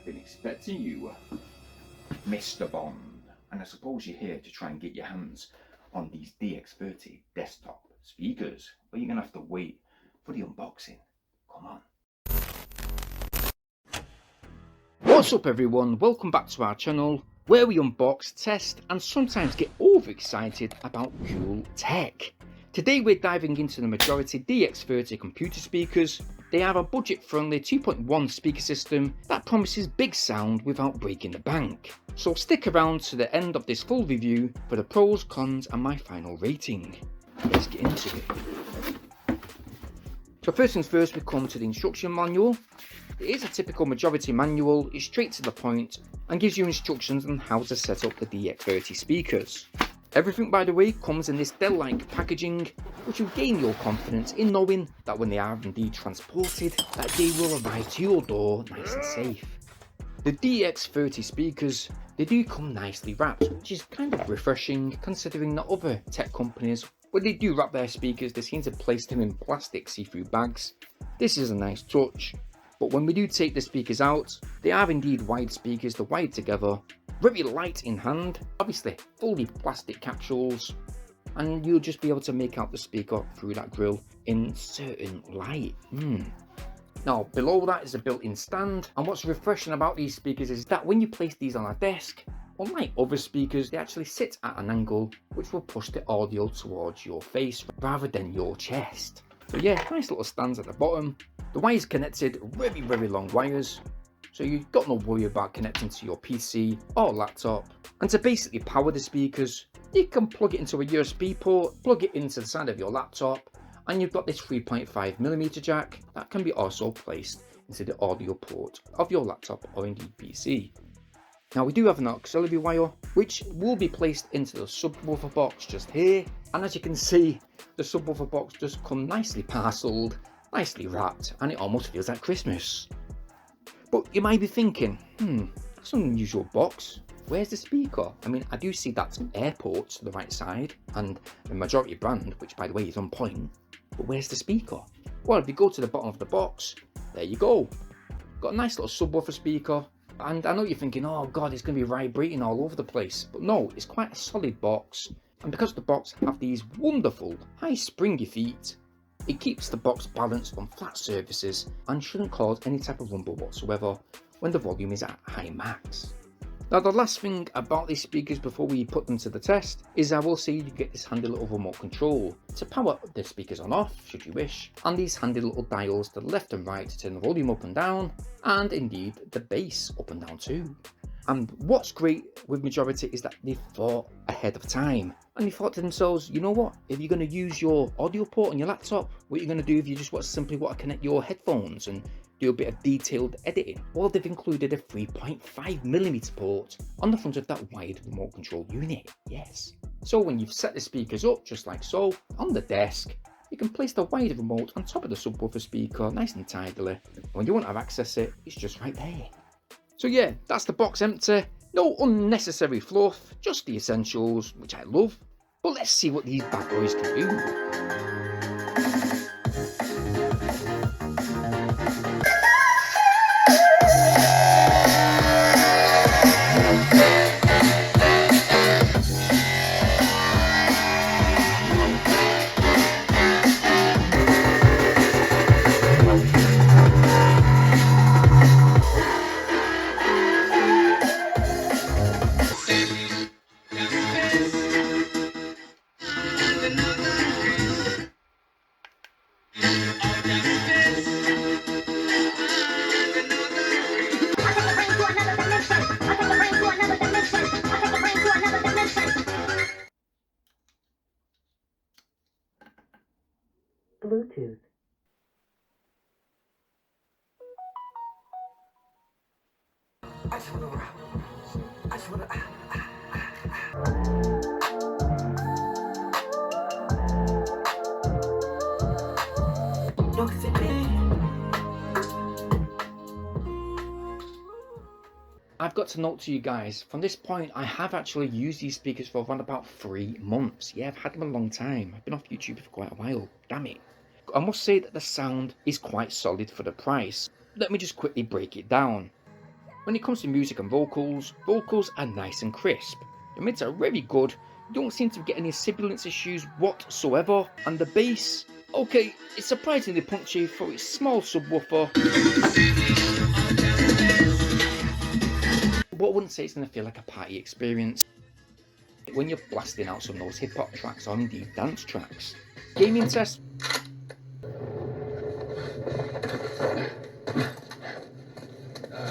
I've been expecting you, Mr. Bond, and I suppose you're here to try and get your hands on these DX30 desktop speakers, but you're going to have to wait for the unboxing. Come on. What's up everyone, welcome back to our channel where we unbox, test and sometimes get overexcited about cool tech. Today we're diving into the Majority DX30 computer speakers. They have a budget-friendly 2.1 speaker system that promises big sound without breaking the bank. So stick around to the end of this full review for the pros, cons and my final rating. Let's get into it. So first things first, we come to the instruction manual. It is a typical Majority manual, it's straight to the point and gives you instructions on how to set up the DX30 speakers. Everything, by the way, comes in this Dell-like packaging, which will gain your confidence in knowing that when they are indeed transported, that they will arrive to your door nice and safe. The DX30 speakers, they do come nicely wrapped, which is kind of refreshing considering that other tech companies, when they do wrap their speakers, they seem to place them in plastic see-through bags. This is a nice touch, but when we do take the speakers out, they are indeed wide speakers, they're wired together, very light in hand, obviously fully plastic capsules, and you'll just be able to make out the speaker through that grill in certain light. Now below that is a built-in stand, and what's refreshing about these speakers is that when you place these on a desk, unlike other speakers, they actually sit at an angle which will push the audio towards your face rather than your chest. So yeah, nice little stands at the bottom. The wires connected, very long wires, so you've got no worry about connecting to your PC or laptop. And to basically power the speakers, you can plug it into a USB port, plug it into the side of your laptop, and you've got this 3.5mm jack that can be also placed into the audio port of your laptop or indeed PC. Now we do have an auxiliary wire which will be placed into the subwoofer box just here, and as you can see, the subwoofer box does come nicely parcelled, nicely wrapped, and it almost feels like Christmas. But you might be thinking, that's an unusual box. Where's the speaker? I mean, I do see that airport to the right side and the Majority brand, which by the way is on point, but where's the speaker? Well, if you go to the bottom of the box, there you go. Got a nice little subwoofer speaker, and I know you're thinking, oh god, it's going to be vibrating all over the place, but no, it's quite a solid box, and because the box have these wonderful high springy feet, it keeps the box balanced on flat surfaces and shouldn't cause any type of rumble whatsoever when the volume is at high max. Now the last thing about these speakers before we put them to the test is I will say you get this handy little remote control to power the speakers on off should you wish, and these handy little dials to the left and right to turn the volume up and down, and indeed the bass up and down too. And what's great with Majority is that they thought ahead of time, and they thought to themselves, you know what, if you're going to use your audio port on your laptop, what you're going to do if you just simply want to connect your headphones and do a bit of detailed editing, well, they've included a 3.5mm port on the front of that wide remote control unit. Yes, so when you've set the speakers up just like so on the desk, you can place the wide remote on top of the subwoofer speaker nice and tidily. When you want to access it, it's just right there. So yeah, that's the box empty, no unnecessary fluff, just the essentials, which I love. But let's see what these bad boys can do. Bluetooth. I just wanna rap. I just wanna Look at me. I've got to note to you guys, from this point I have actually used these speakers for around about 3 months. Yeah, I've had them a long time. I've been off YouTube for quite a while, damn it. I must say that the sound is quite solid for the price. Let me just quickly break it down. When it comes to music and vocals are nice and crisp. The mids are very good, don't seem to get any sibilance issues whatsoever, and the bass, okay, it's surprisingly punchy for its small subwoofer, but I wouldn't say it's going to feel like a party experience when you're blasting out some of those hip hop tracks or indeed dance tracks. Gaming test.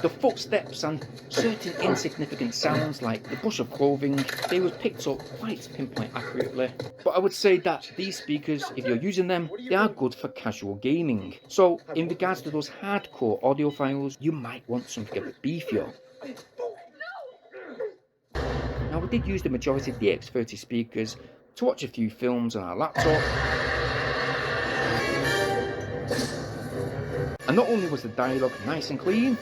The footsteps and certain insignificant sounds like the brush of clothing, they were picked up quite pinpoint accurately. But I would say that these speakers, if you're using them, they are good for casual gaming. So in regards to those hardcore audiophiles, you might want something a bit beefier. Now we did use the majority DX30 speakers to watch a few films on our laptop. And not only was the dialogue nice and clean,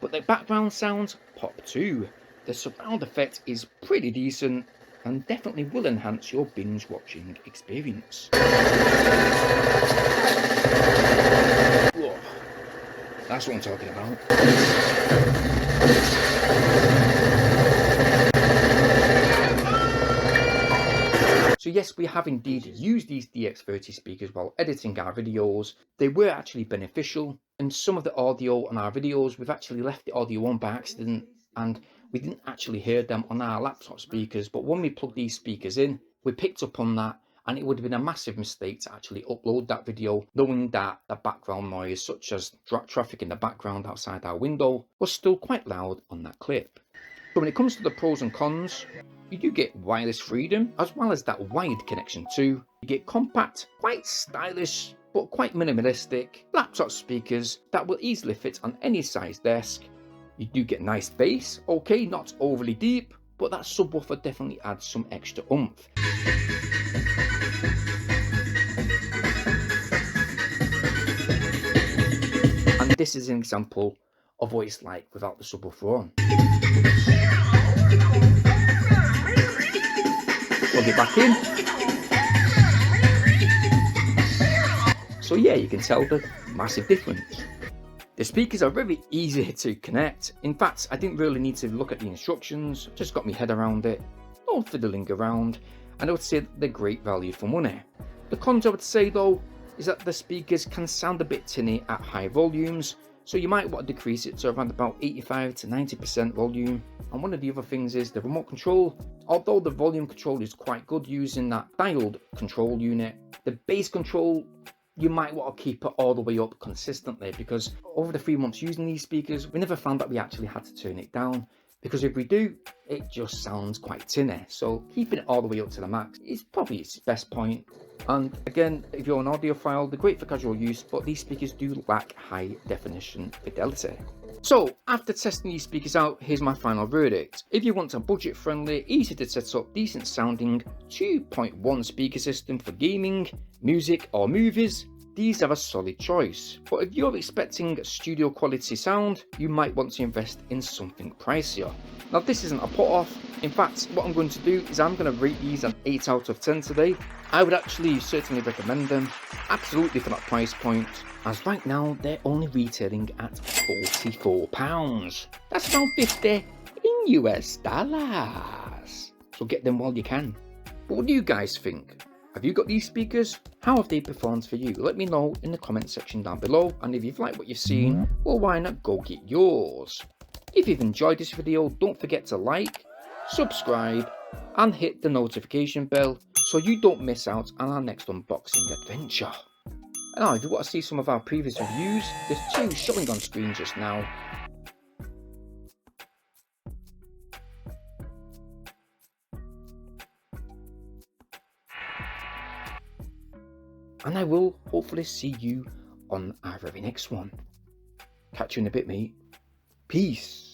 but the background sounds pop too. The surround effect is pretty decent and definitely will enhance your binge watching experience. Whoa, that's what I'm talking about. So yes, we have indeed used these DX30 speakers while editing our videos. They were actually beneficial, and some of the audio on our videos, we've actually left the audio on by accident and we didn't actually hear them on our laptop speakers, but when we plugged these speakers in, we picked up on that, and it would have been a massive mistake to actually upload that video knowing that the background noise, such as traffic in the background outside our window, was still quite loud on that clip. So when it comes to the pros and cons, you do get wireless freedom as well as that wired connection too. You get compact, quite stylish but quite minimalistic laptop speakers that will easily fit on any size desk. You do get nice bass, okay, not overly deep, but that subwoofer definitely adds some extra oomph. And this is an example of what it's like without the subwoofer on. Plug it back in. So yeah, you can tell the massive difference. The speakers are very easy to connect. In fact, I didn't really need to look at the instructions, just got my head around it, no fiddling around, and I would say they're great value for money. The cons I would say though, is that the speakers can sound a bit tinny at high volumes, so you might want to decrease it to around about 85 to 90% volume. And one of the other things is the remote control. Although the volume control is quite good using that dialed control unit, the bass control, you might want to keep it all the way up consistently, because over the 3 months using these speakers, we never found that we actually had to turn it down, because if we do, it just sounds quite tinny. So keeping it all the way up to the max is probably its best point. And again, if you're an audiophile, they're great for casual use, but these speakers do lack high definition fidelity. So after testing these speakers out, here's my final verdict. If you want a budget friendly, easy to set up, decent sounding 2.1 speaker system for gaming, music or movies, these are a solid choice. But if you're expecting studio quality sound, you might want to invest in something pricier. Now this isn't a put off. In fact, what I'm going to do is I'm going to rate these an 8 out of 10 today. I would actually certainly recommend them, absolutely, for that price point, as right now they're only retailing at £44. That's around 50 in US dollars. So get them while you can. But what do you guys think? Have you got these speakers? How have they performed for you? Let me know in the comment section down below, and if you've liked what you've seen, well, why not go get yours? If you've enjoyed this video, don't forget to like, subscribe and hit the notification bell so you don't miss out on our next unboxing adventure. And now, if you want to see some of our previous reviews, there's 2 showing on screen just now. And I will hopefully see you on our very next one. Catch you in a bit, mate. Peace.